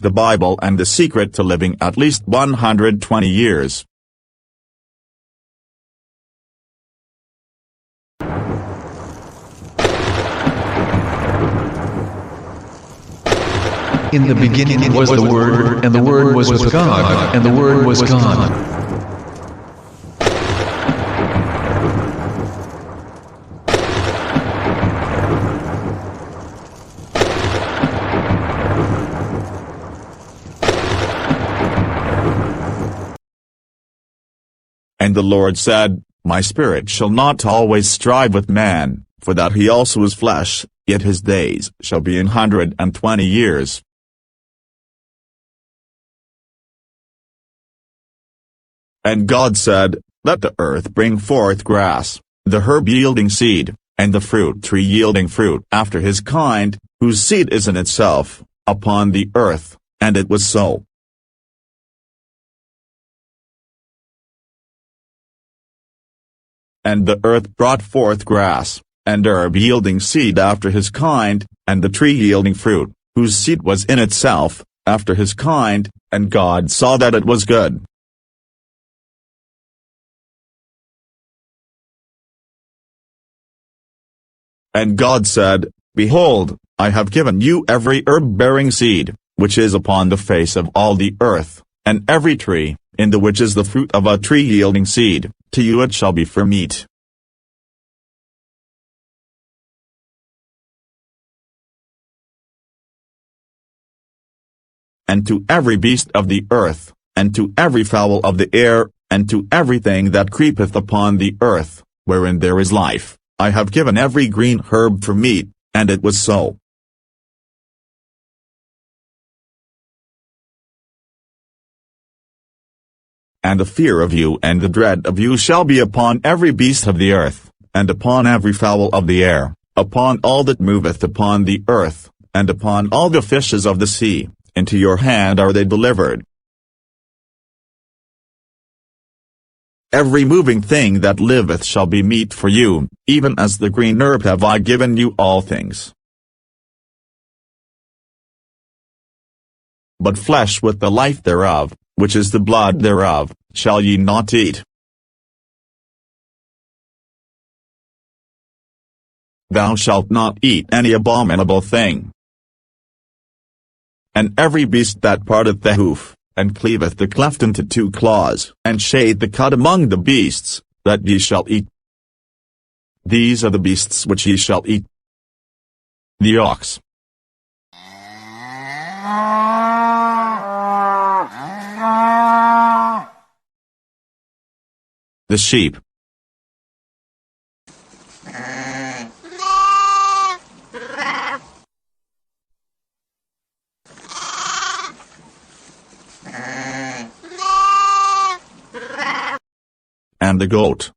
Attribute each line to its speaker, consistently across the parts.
Speaker 1: the Bible and the secret to living at least 120 years.
Speaker 2: In the beginning was the Word, and the Word was with God, and the Word was God.
Speaker 1: And the Lord said, My spirit shall not always strive with man, for that he also is flesh, yet his days shall be 120 years. And God said, Let the earth bring forth grass, the herb yielding seed, and the fruit tree yielding fruit after his kind, whose seed is in itself, upon the earth, and it was so. And the earth brought forth grass, and herb yielding seed after his kind, and the tree yielding fruit, whose seed was in itself, after his kind, and God saw that it was good. And God said, Behold, I have given you every herb-bearing seed, which is upon the face of all the earth, and every tree, in the which is the fruit of a tree yielding seed, to you it shall be for meat. And to every beast of the earth, and to every fowl of the air, and to everything that creepeth upon the earth, wherein there is life, I have given every green herb for meat, and it was so. And the fear of you and the dread of you shall be upon every beast of the earth, and upon every fowl of the air, upon all that moveth upon the earth, and upon all the fishes of the sea, into your hand are they delivered. Every moving thing that liveth shall be meat for you, even as the green herb have I given you all things. But flesh with the life thereof, which is the blood thereof, shall ye not eat. Thou shalt not eat any abominable thing. And every beast that parteth the hoof, and cleaveth the cleft into two claws, and shade the cut among the beasts, that ye shall eat. These are the beasts which ye shall eat: the ox, the sheep, and the goat.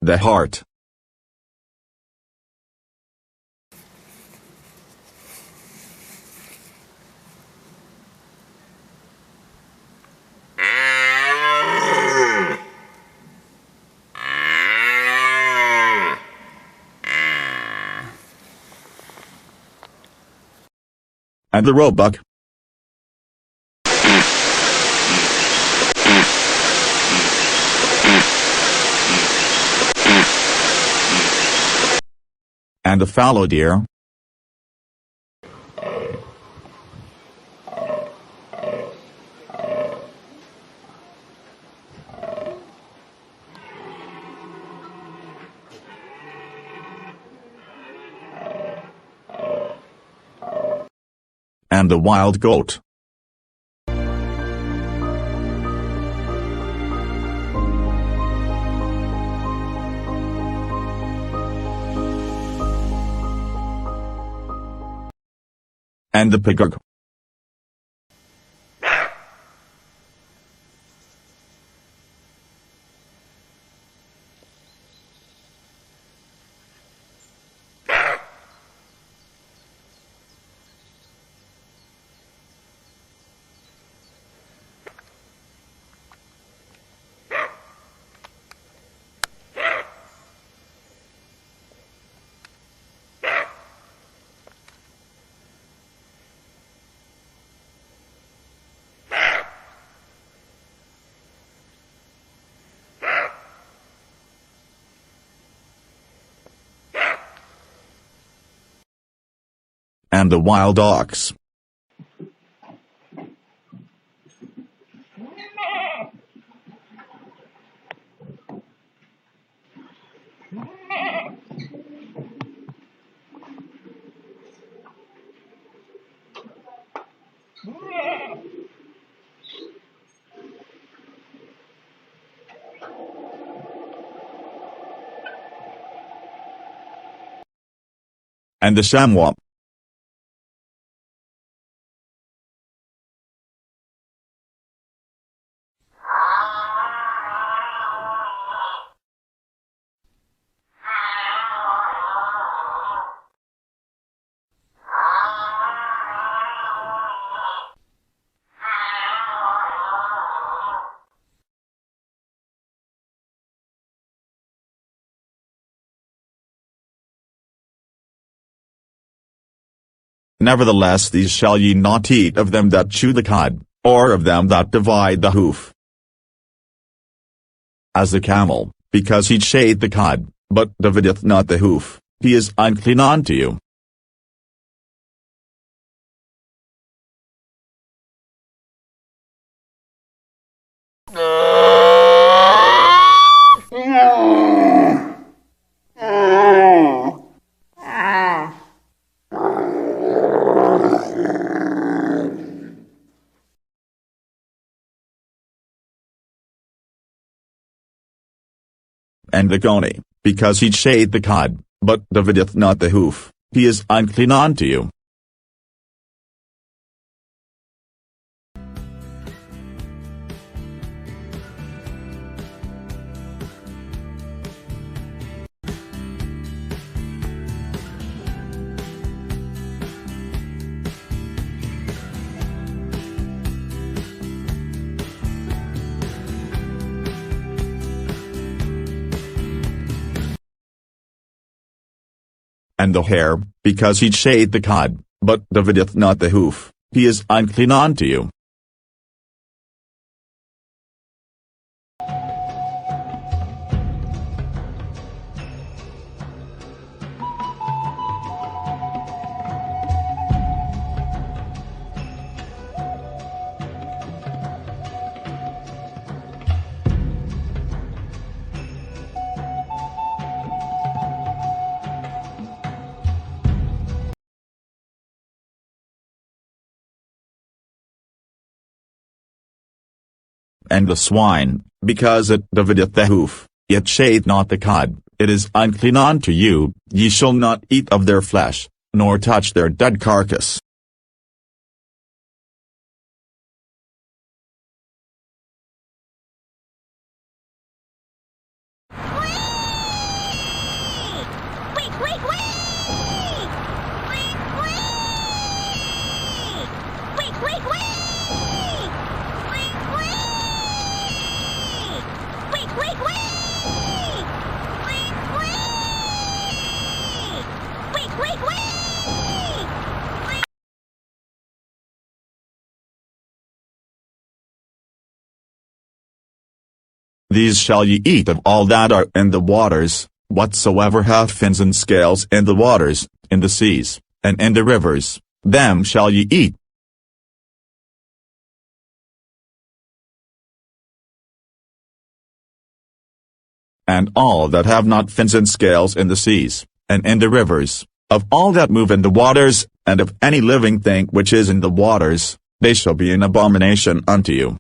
Speaker 1: The hart, and the roebuck, and the fallow deer, and the wild goat. And the pigog. and the wild ox. And the chamois. Nevertheless these shall ye not eat of them that chew the cud, or of them that divide the hoof. As the camel, because he cheweth the cud, but divideth not the hoof, he is unclean unto you. And the coney, because he cheweth the cud, but divideth not the hoof, he is unclean unto you. And the hare, because he cheweth the cud, but divideth not the hoof, he is unclean unto you. And the swine, because it divideth the hoof, yet cheweth not the cud, it is unclean unto you, ye shall not eat of their flesh, nor touch their dead carcass. These shall ye eat of all that are in the waters, whatsoever hath fins and scales in the waters, in the seas, and in the rivers, them shall ye eat. And all that have not fins and scales in the seas, and in the rivers, of all that move in the waters, and of any living thing which is in the waters, they shall be an abomination unto you.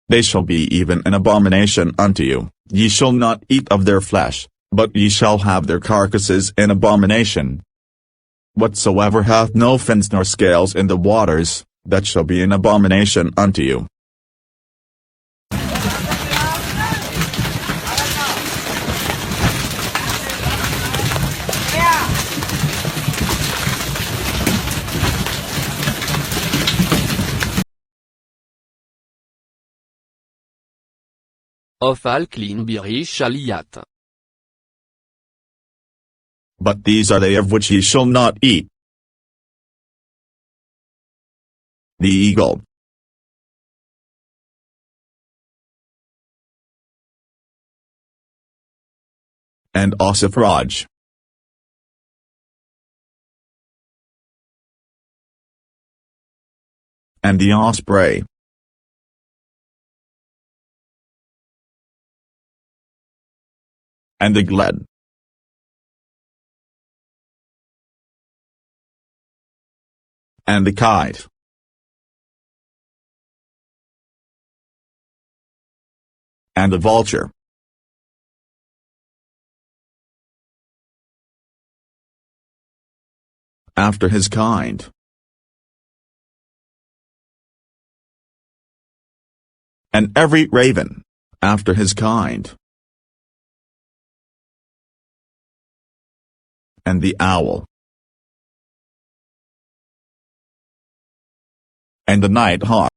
Speaker 1: They shall be even an abomination unto you, ye shall not eat of their flesh, but ye shall have their carcasses in abomination. Whatsoever hath no fins nor scales in the waters, that shall be an abomination unto you.
Speaker 3: Ophal clean birish shaliyat.
Speaker 1: But these are they of which ye shall not eat: the eagle, and ossifrage, and the osprey, and the gled, and the kite, and the vulture, after his kind, and every raven, after his kind, and the owl, and the nighthawk,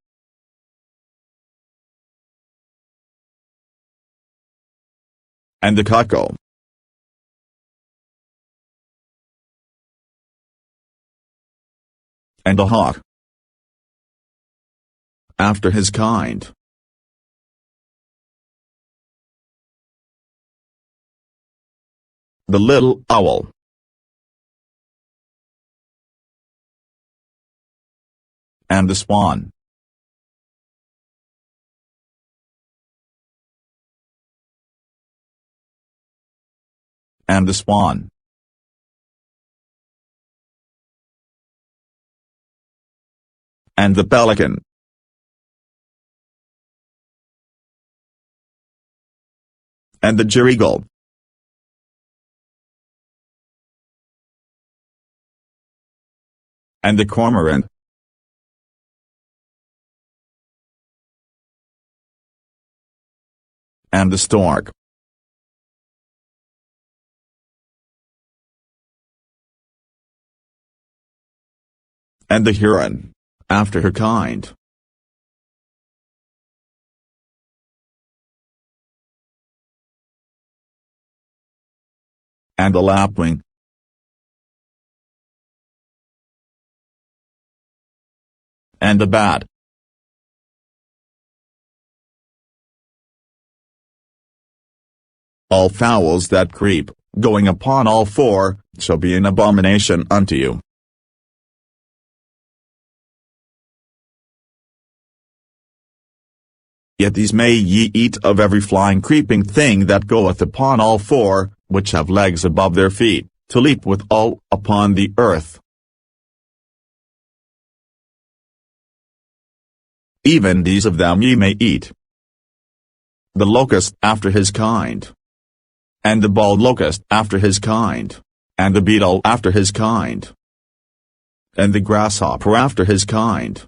Speaker 1: and the cuckoo, and the hawk, after his kind, the little owl, and the swan, and the swan, and the pelican, and the gerygl, and the cormorant, and the stork, and the heron, after her kind, and the lapwing, and the bat, all fowls that creep, going upon all four, shall be an abomination unto you. Yet these may ye eat of every flying creeping thing that goeth upon all four, which have legs above their feet, to leap withal upon the earth. Even these of them ye may eat. The locust after his kind, and the bald locust after his kind, and the beetle after his kind, and the grasshopper after his kind.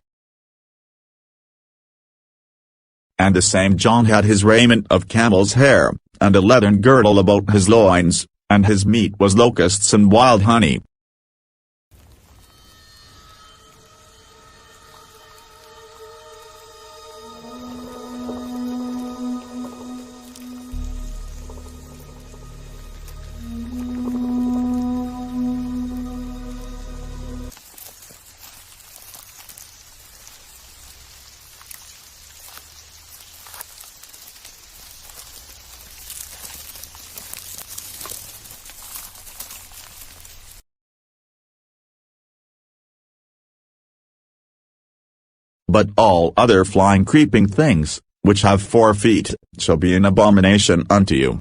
Speaker 1: And the same John had his raiment of camel's hair, and a leathern girdle about his loins, and his meat was locusts and wild honey. But all other flying creeping things, which have 4 feet, shall be an abomination unto you.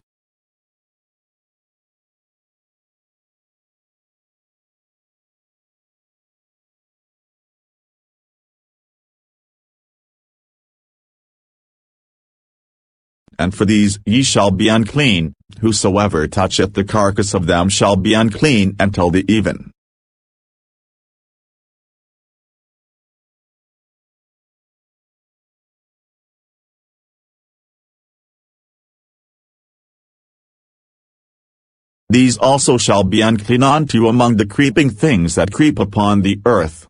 Speaker 1: And for these ye shall be unclean, whosoever toucheth the carcass of them shall be unclean until the even. These also shall be unclean unto you among the creeping things that creep upon the earth.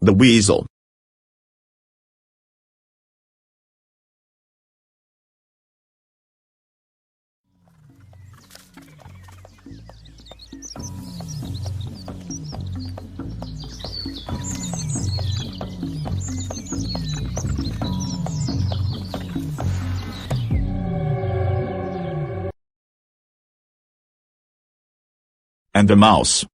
Speaker 1: The weasel, and the mouse.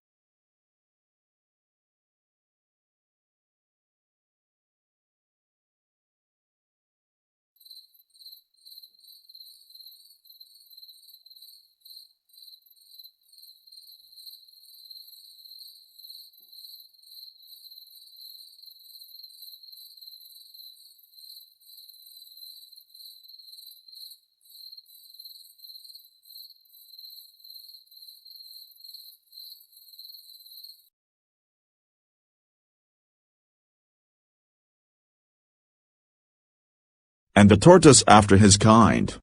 Speaker 1: And the tortoise after his kind.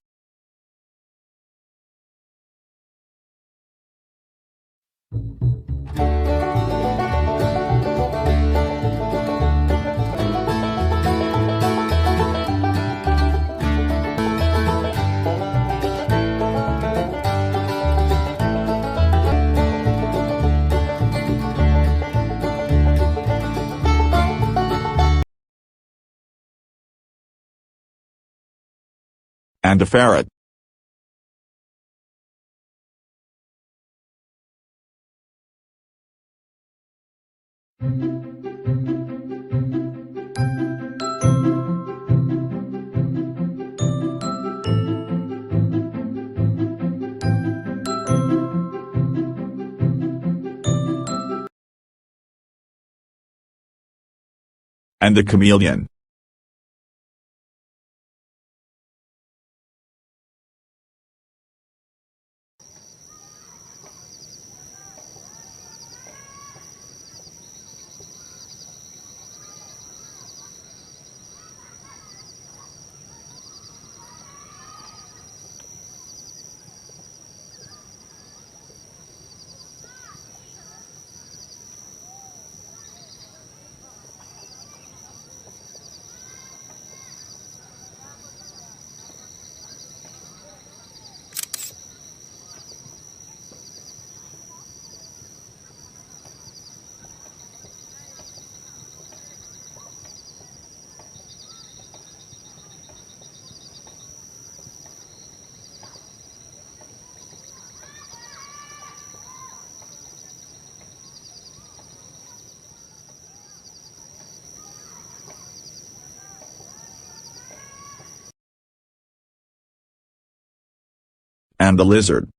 Speaker 1: And the ferret. And the chameleon. And the lizard.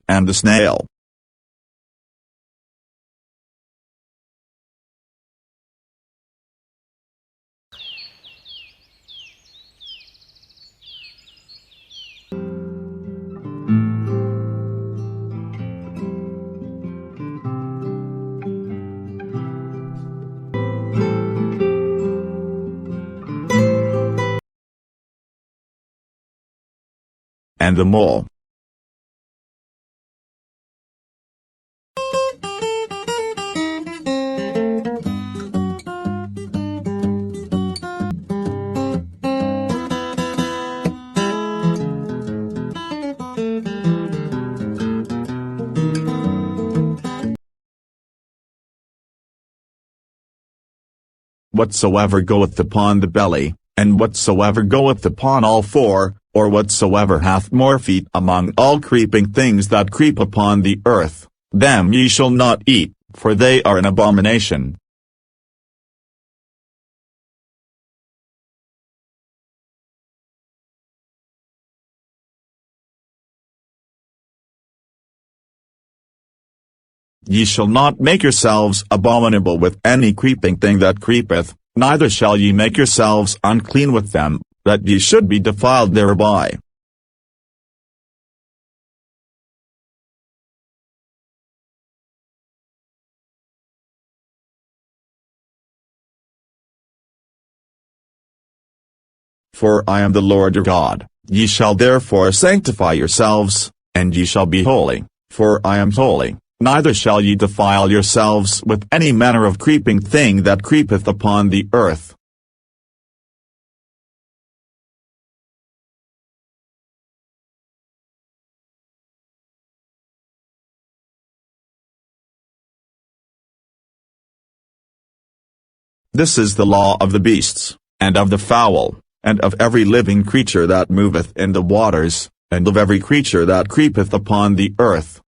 Speaker 1: And the snail. And the mole. Whatsoever goeth upon the belly, and whatsoever goeth upon all four, or whatsoever hath more feet among all creeping things that creep upon the earth, them ye shall not eat, for they are an abomination. Ye shall not make yourselves abominable with any creeping thing that creepeth, neither shall ye make yourselves unclean with them, that ye should be defiled thereby. For I am the Lord your God. Ye shall therefore sanctify yourselves, and ye shall be holy, for I am holy. Neither shall ye defile yourselves with any manner of creeping thing that creepeth upon the earth. This is the law of the beasts, and of the fowl, and of every living creature that moveth in the waters, and of every creature that creepeth upon the earth.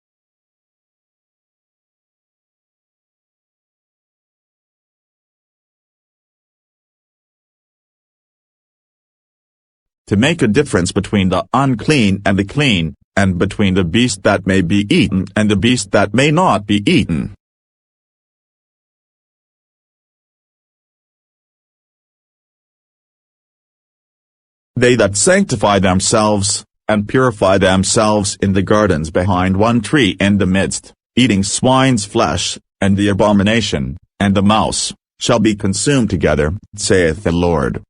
Speaker 1: To make a difference between the unclean and the clean, and between the beast that may be eaten and the beast that may not be eaten. They that sanctify themselves, and purify themselves in the gardens behind one tree in the midst, eating swine's flesh, and the abomination, and the mouse, shall be consumed together, saith the Lord.